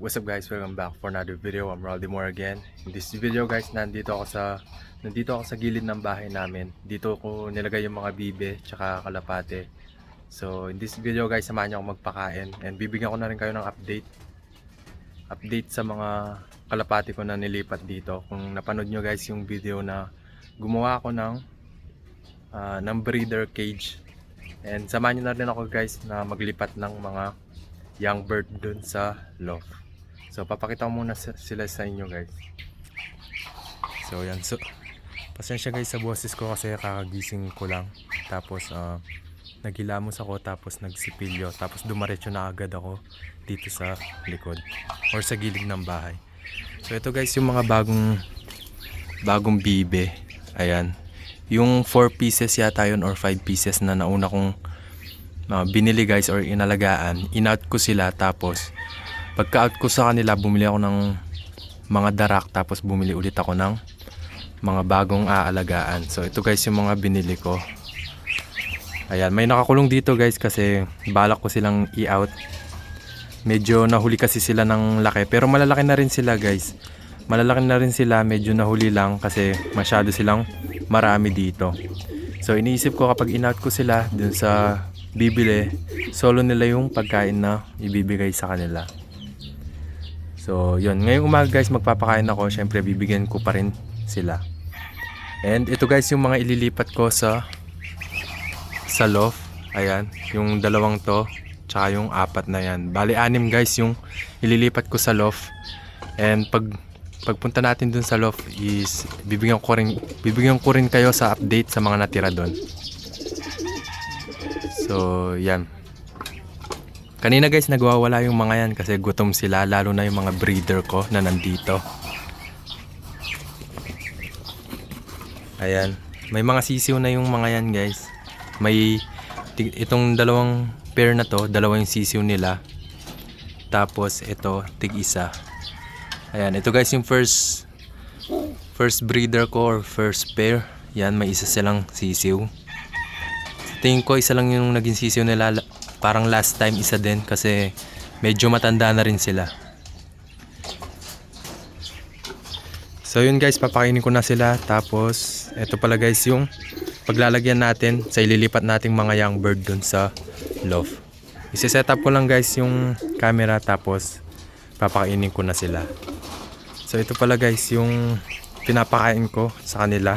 What's up guys, welcome back for another video. I'm Raldimore again. In this video guys, nandito ako sa gilid ng bahay namin. Dito ko nilagay yung mga bibe tsaka kalapate. So in this video guys, samahan niyo ako magpakain and bibigyan ko na rin kayo ng update sa mga kalapate ko na nilipat dito. Kung napanood nyo guys yung video na gumawa ako ng breeder cage. And samahan nyo na rin ako guys na maglipat ng mga young bird dun sa loft. So papakita ko muna sila sa inyo guys. So yan, so pasensya guys sa boses ko kasi kakagising ko lang. Tapos naghilamos ako, tapos nagsipilyo, tapos dumaretso na agad ako dito sa likod or sa gilid ng bahay. So ito guys yung mga bagong bibe. Ayan, yung 4 pieces yata yun or 5 pieces na nauna kong binili guys or inalagaan. In-out ko sila, tapos pagka-out ko sa kanila bumili ako ng mga darak, tapos bumili ulit ako ng mga bagong aalagaan. So ito guys yung mga binili ko. Ayan, may nakakulong dito guys kasi balak ko silang i-out. Medyo nahuli kasi sila ng laki, pero malalaki na rin sila guys. Malalaki na rin sila, medyo nahuli lang kasi masyado silang marami dito. So iniisip ko kapag in-out ko sila dun sa bibili, solo nila yung pagkain na ibibigay sa kanila. So yun, ngayong umaga guys magpapakain ako. Syempre bibigyan ko pa rin sila. And ito guys yung mga ililipat ko sa loft. Ayan, yung dalawang to tsaka yung 4 na yan. Bali 6 guys yung ililipat ko sa loft. And pagpunta natin dun sa loft is bibigyan ko rin kayo sa update sa mga natira doon. So yan, kanina guys nagwawala yung mga yan kasi gutom sila, lalo na yung mga breeder ko na nandito. Ayan, may mga sisiw na yung mga yan guys. May itong dalawang pair na to, dalawa yung sisiw nila. Tapos ito tig-isa. Ayan, ito guys yung first breeder ko or first pair. Yan, may isa silang sisiw. Tingin ko isa lang yung naging sisiw nila. Parang last time isa din kasi medyo matanda na rin sila. So yun guys, papakainin ko na sila. Tapos eto pala guys yung paglalagyan natin sa ililipat nating mga young bird dun sa loft. Isi-set up ko lang guys yung camera, tapos papakainin ko na sila. So ito pala guys yung pinapakain ko sa kanila.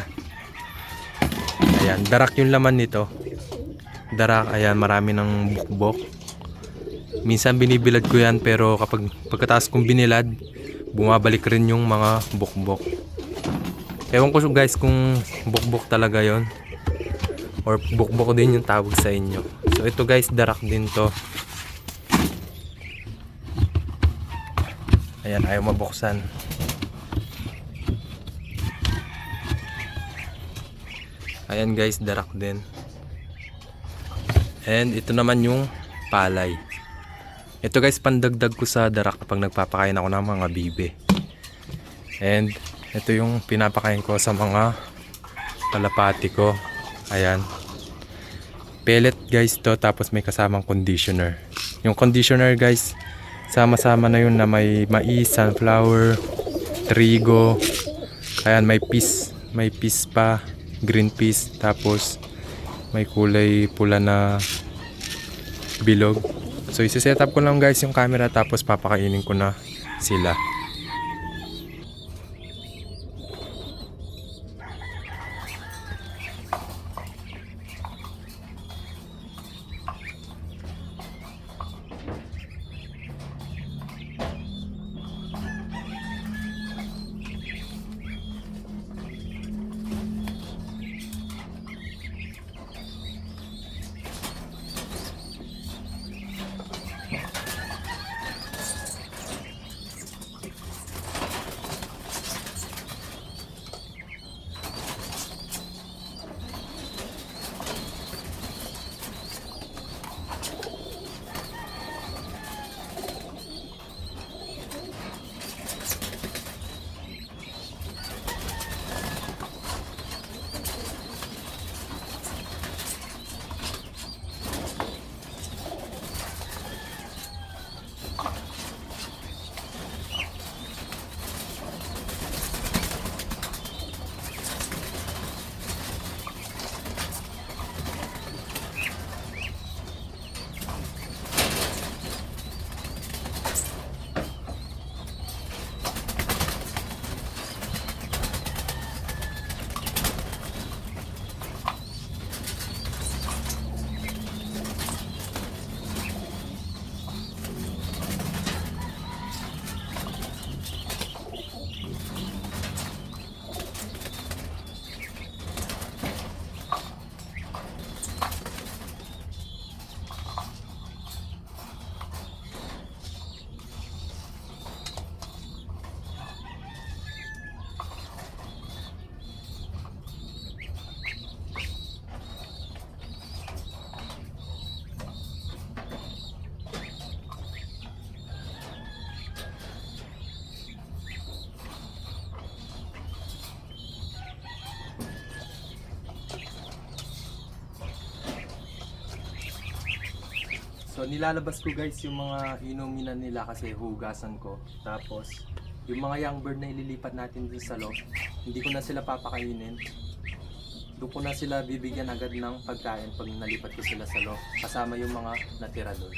Ayan, darak yung laman nito. Darak, ayan, marami ng bukbok. Minsan binibilad ko yan, pero pagkatapos kong binilad, bumabalik rin yung mga bukbok. Ewan ko guys kung bukbok talaga yon or bukbok din yung tawag sa inyo. So ito guys, darak din to. Ayan, ayaw mabuksan. Ayan guys, darak din. And ito naman yung palay. Ito guys, pandagdag ko sa darak kapag nagpapakain ako ng mga bibe. And ito yung pinapakain ko sa mga kalapati ko. Ayan, pellet guys to, tapos may kasamang conditioner. Yung conditioner guys, sama-sama na yun na may mais, sunflower, trigo. Ayan, may peas pa, green peas, tapos may kulay pula na bilog. So isi-set up ko lang guys yung camera, tapos papakainin ko na sila. So nilalabas ko guys yung mga inuminan nila kasi hugasan ko. Tapos yung mga young bird na ililipat natin dun sa loob, hindi ko na sila papakainin. Doon ko na sila bibigyan agad ng pagkain pag nalipat ko sila sa loob. Kasama yung mga natira doon.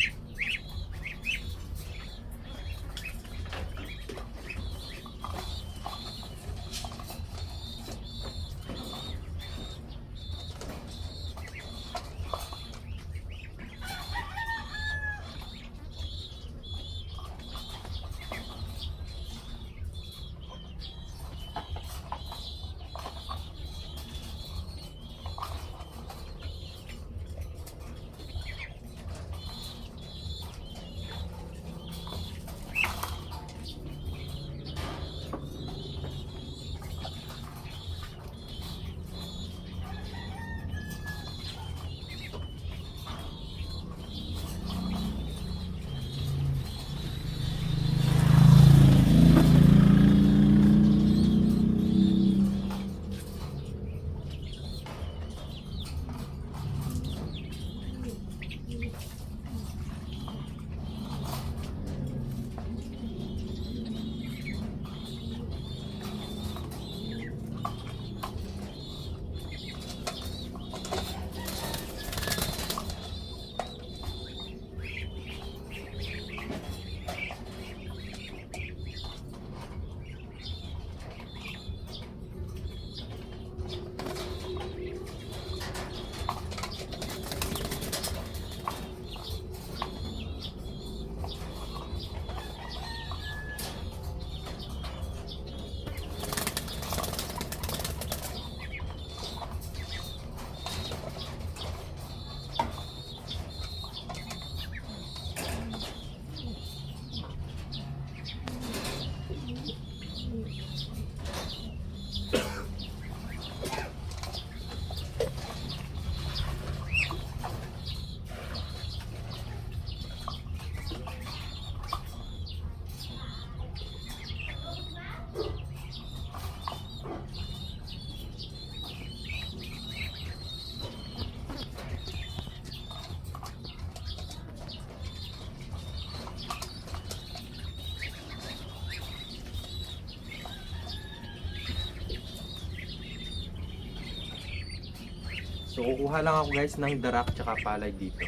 So kukuha lang ako guys ng darak tsaka palay dito.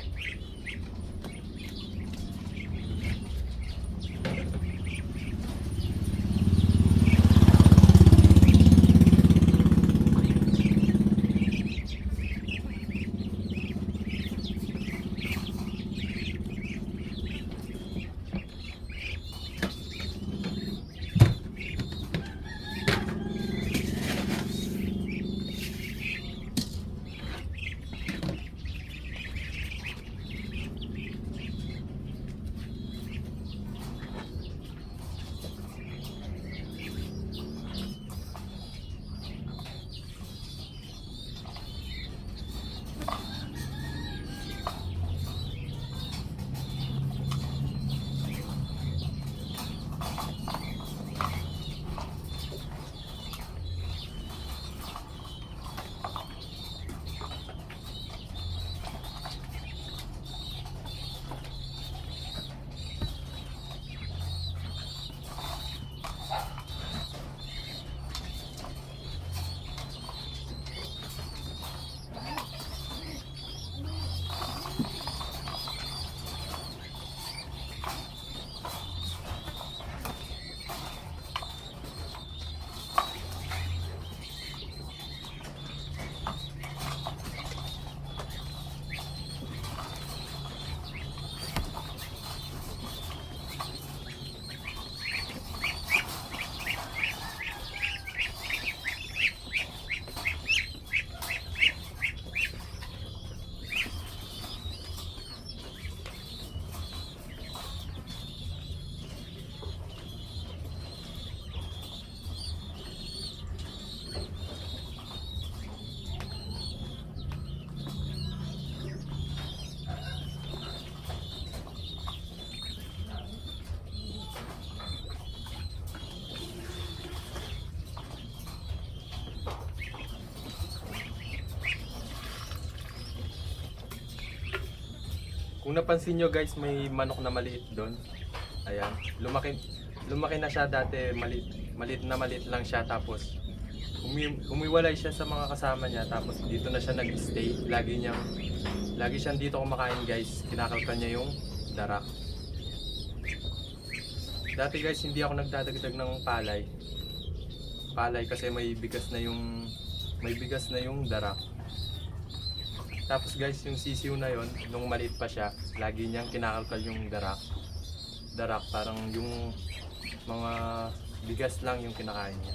Kung napansin nyo guys, may manok na maliit doon. Ayan, lumaki na siya dati, maliit lang siya, tapos humiwalay siya sa mga kasama niya, tapos dito na siya nag-stay. Lagi siyang dito kumakain guys, kinakalkan niya yung darak. Dati guys, hindi ako nagdadagdag ng palay kasi may bigas na yung darak. Tapos guys, yung sisiw na yon, nung maliit pa siya, lagi niyang kinakalkal yung darak. Parang yung mga bigas lang yung kinakain niya.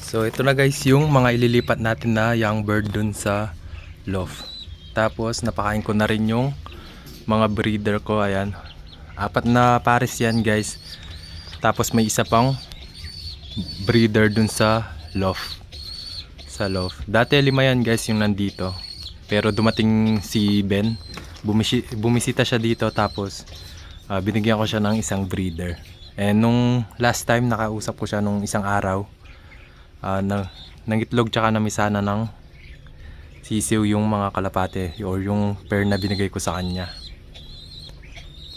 So ito na guys yung mga ililipat natin na young bird dun sa loft. Tapos napakain ko na rin yung mga breeder ko. Ayan, 4 na pares yan guys. Tapos may isa pang breeder dun sa loft. Dati 5 yan guys yung nandito. Pero dumating si Ben, bumisita siya dito, tapos binigyan ko siya ng isang breeder. And nung last time nakausap ko siya nung isang araw, nangitlog tsaka namisana ng sisiw yung mga kalapate or yung pair na binigay ko sa kanya.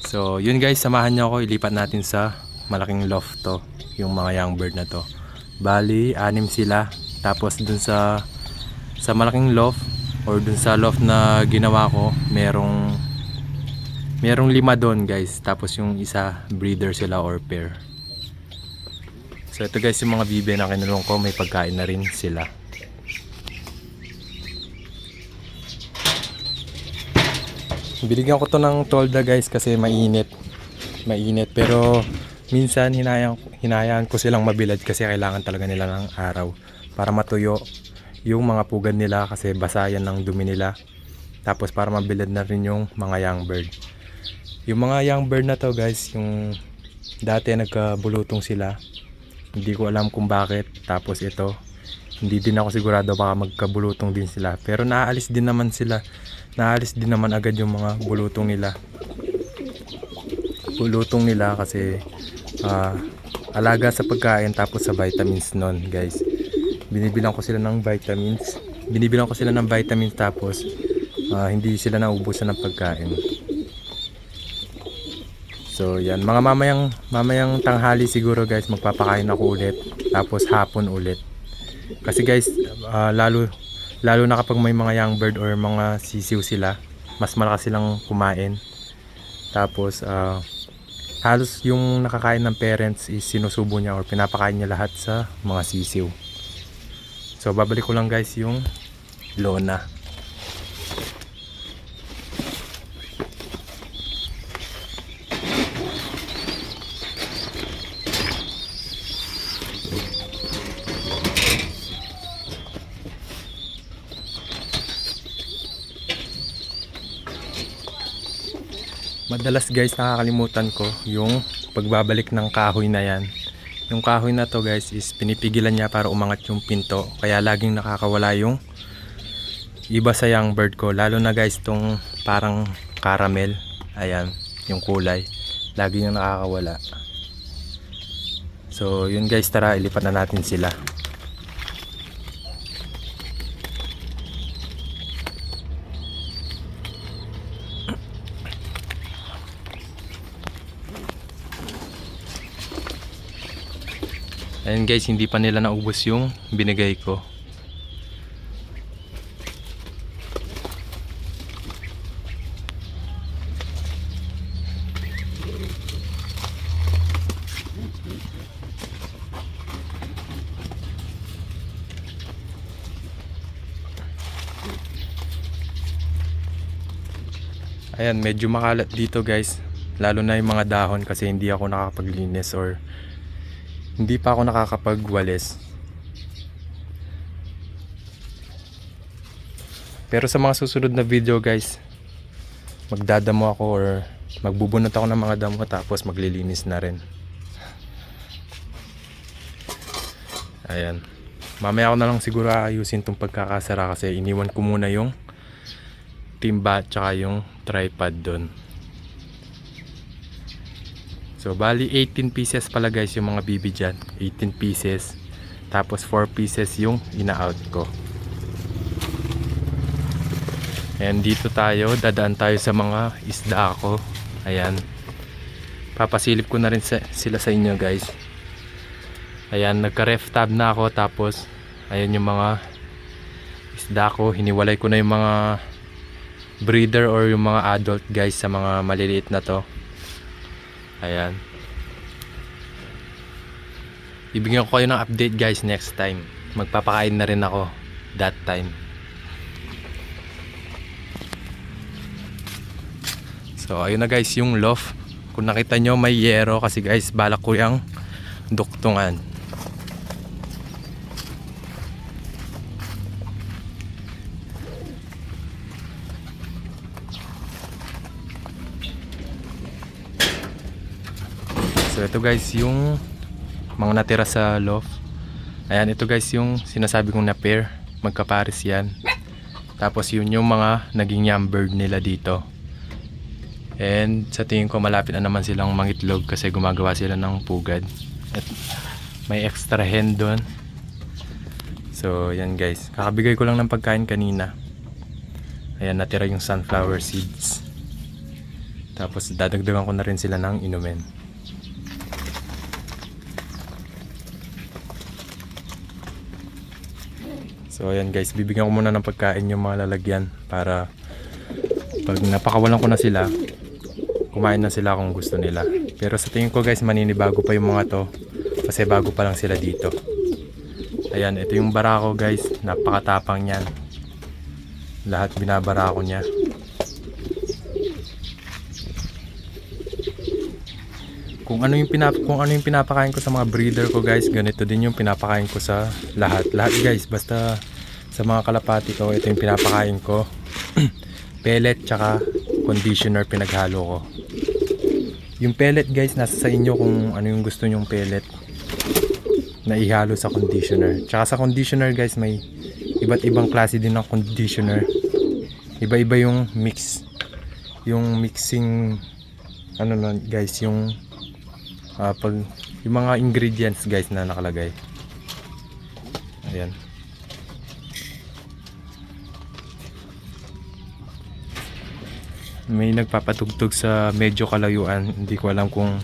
So yun guys, samahan niyo ako, ilipat natin sa malaking loft to yung mga young bird na to. Bali 6 sila. Tapos dun sa malaking loft or dun sa loft na ginawa ko, merong 5 doon guys. Tapos yung isa breeder sila or pair. So ito guys yung mga bibe na kinulong ko, may pagkain na rin sila. Binigyan ko to ng tolda guys kasi mainit, pero minsan hinayaan ko silang mabilad kasi kailangan talaga nila ng araw para matuyo yung mga pugad nila kasi basa yan ng dumi nila. Tapos para mabilad na rin yung mga young bird. Yung mga young bird na to guys, yung dati nagkabulutong sila, hindi ko alam kung bakit. Tapos ito, hindi din ako sigurado, baka magkabulutong din sila, pero naalis din naman agad yung mga bulutong nila kasi alaga sa pagkain tapos sa vitamins nun guys. Binibilang ko sila ng vitamins tapos hindi sila naubusan ng pagkain. So yan, mga mamayang tanghali siguro guys, magpapakain ako ulit, tapos hapon ulit. Kasi guys, Lalo na kapag may mga young bird or mga sisiw sila, mas malakas silang kumain. Tapos halos yung nakakain ng parents is sinusubo niya or pinapakain niya lahat sa mga sisiw. So babalik ko lang guys yung lona. Madalas guys nakakalimutan ko yung pagbabalik ng kahoy na yan. Yung kahoy na to guys is pinipigilan niya para umangat yung pinto. Kaya laging nakakawala yung iba sa young bird ko. Lalo na guys tong parang caramel. Ayan yung kulay. Lagi yung nakakawala. So yun guys, tara ilipat na natin sila. Ayan guys, hindi pa nila naubos yung binigay ko. Ayan, medyo makalat dito guys. Lalo na yung mga dahon kasi hindi ako nakapaglinis or hindi pa ako nakakapagwalis. Pero sa mga susunod na video guys, magdadamo ako or magbubunot ako ng mga damo tapos maglilinis na rin. Ayan. Mamaya ako na lang siguro ayusin tong pagkakasara kasi iniwan ko muna yung timba at saka yung tripod doon. So bali 18 pieces pala guys yung mga bibi dyan. 18 pieces. Tapos 4 pieces yung ina-out ko. And dito tayo, dadaan tayo sa mga isda ko. Ayan. Papasilip ko na rin sila sa inyo guys. Ayan, nagka-ref tab na ako. Tapos ayan yung mga isda ko. Hiniwalay ko na yung mga breeder or yung mga adult guys sa mga maliliit na to. Ayan. Ibigyan ko kayo ng update guys next time. Magpapakain na rin ako that time. So ayun na guys yung loft. Kung nakita nyo may yero kasi guys balak ko yung duktungan. So ito guys yung mga natira sa loft. Ayan, ito guys yung sinasabi kong na pair. Magkapares yan. Tapos yun yung mga naging young bird nila dito. And sa tingin ko malapit na naman silang mangitlog kasi gumagawa sila ng pugad. At may extra hen doon. So yan guys, kakabigay ko lang ng pagkain kanina. Ayan, natira yung sunflower seeds. Tapos dadagdagan ko na rin sila ng inumin. So ayan guys, bibigyan ko muna ng pagkain yung mga lalagyan para pag napakawalan ko na sila, kumain na sila kung gusto nila. Pero sa tingin ko guys, maninibago pa yung mga to kasi bago pa lang sila dito. Ayan, ito yung barako guys, napakatapang niyan. Lahat binabarako niya. Kung ano yung pinapakain ko sa mga breeder ko guys, ganito din yung pinapakain ko sa lahat guys. Basta sa mga kalapati ko, ito yung pinapakain ko. Pellet tsaka conditioner pinaghalo ko. Yung pellet guys, nasa sa inyo kung ano yung gusto nyong pellet na ihalo sa conditioner. Tsaka sa conditioner guys, may iba't ibang klase din ng conditioner. Iba-iba yung mix. Yung mixing ano na guys, yung pag yung mga ingredients guys na nakalagay. Ayan. May nagpapatugtog sa medyo kalayuan. Hindi ko alam kung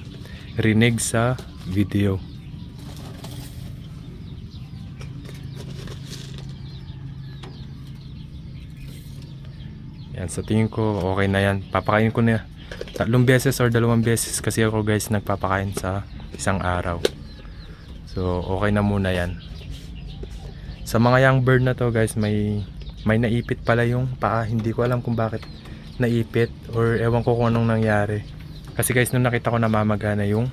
rinig sa video. Ayan, sa tingin ko okay na yan. Papakain ko na 3 beses or 2 beses kasi ako guys nagpapakain sa isang araw. So okay na muna yan. Sa mga young bird na to guys, may naipit pala yung paa. Hindi ko alam kung bakit naipit or ewan ko kung anong nangyari. Kasi guys nung nakita ko namamagana yung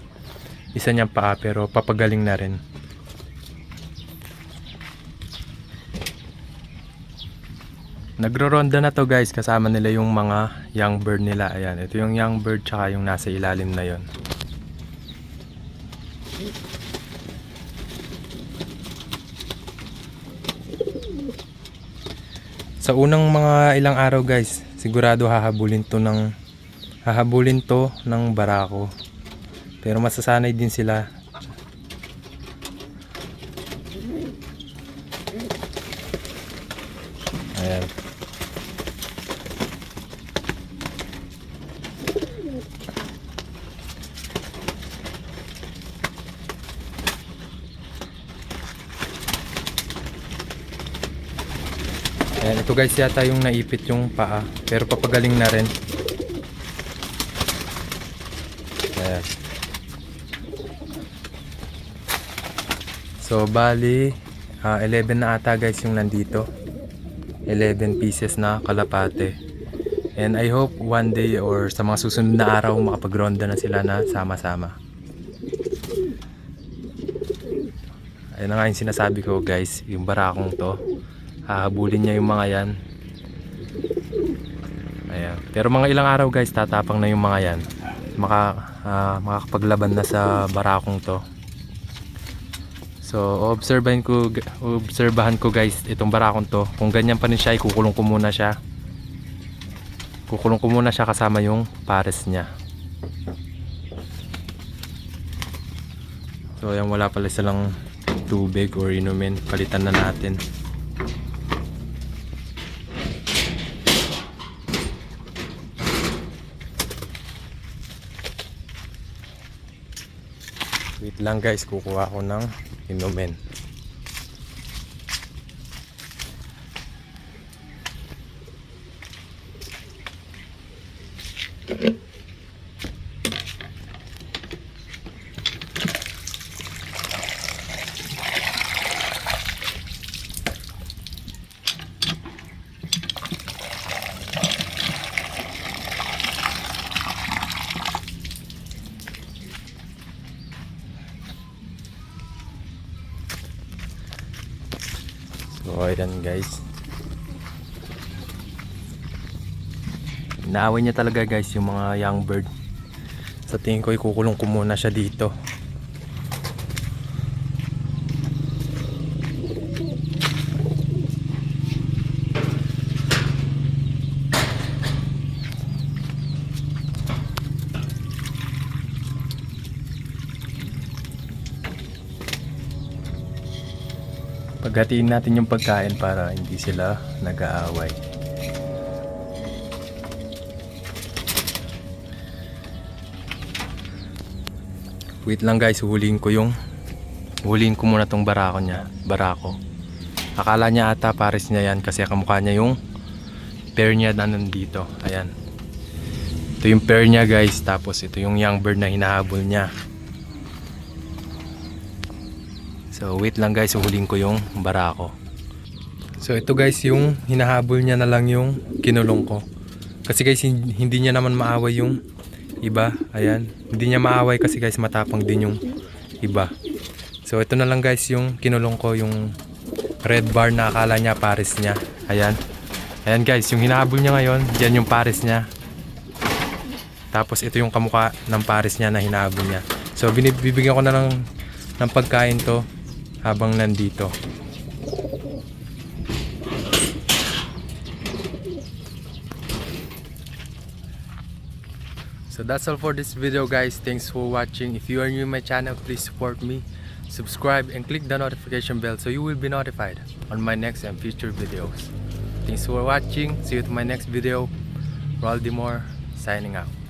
isa niyang paa, pero papagaling na rin. Nagro-ronda na to guys, kasama nila yung mga young bird nila. Ayan, ito yung young bird tsaka yung nasa ilalim na yon. Sa unang mga ilang araw guys, sigurado hahabulin to ng barako. Pero masasanay din sila. Ayan. Ayan, ito guys yata yung naipit yung paa, pero papagaling na rin. Ayan. So bali 11 na ata guys yung nandito. 11 pieces na kalapate. And I hope one day or sa mga susunod na araw makapagronda na sila na sama-sama. Ayun na nga yung sinasabi ko guys, yung barakong to. Hahabulin niya yung mga yan. Ayan. Pero mga ilang araw guys, tatapang na yung mga yan. Makakapaglaban na sa barakong to. So obserbahan ko guys itong barakong to. Kung ganyan pa rin siya, ikukulong ko muna siya. Kukulong ko muna siya kasama yung pares niya. So ayan, wala pala silang tubig or inumin. Palitan na natin. Wait lang guys, kukuha ko ng inumin. So ayan guys, inaaway niya talaga guys yung mga young bird. Sa tingin ko ikukulong ko muna siya dito. Paghatiin natin yung pagkain para hindi sila nag-aaway. Wait lang guys, huhulihin ko muna tong barako. Akala niya ata pares niya yan kasi kamukha niya yung pair niya na nandito. Ayan. Ito yung pair niya guys, tapos ito yung young bird na hinahabol niya. So wait lang guys, huhulihin ko yung barako. So ito guys, yung hinahabol niya na lang yung kinulong ko. Kasi guys hindi niya naman maaway yung iba. Ayan, hindi niya maaway kasi guys matapang din yung iba. So ito na lang guys yung kinulong ko, yung red bar na akala niya pares niya. Ayan. Ayan guys, yung hinahabol niya ngayon, yan yung pares niya. Tapos ito yung kamukha ng pares niya na hinahabol niya. So bibigyan ko na lang ng pagkain to habang nandito. So that's all for this video guys. Thanks for watching. If you are new to my channel, please support me. Subscribe and click the notification bell so you will be notified on my next and future videos. Thanks for watching. See you to my next video. Roaldimore signing out.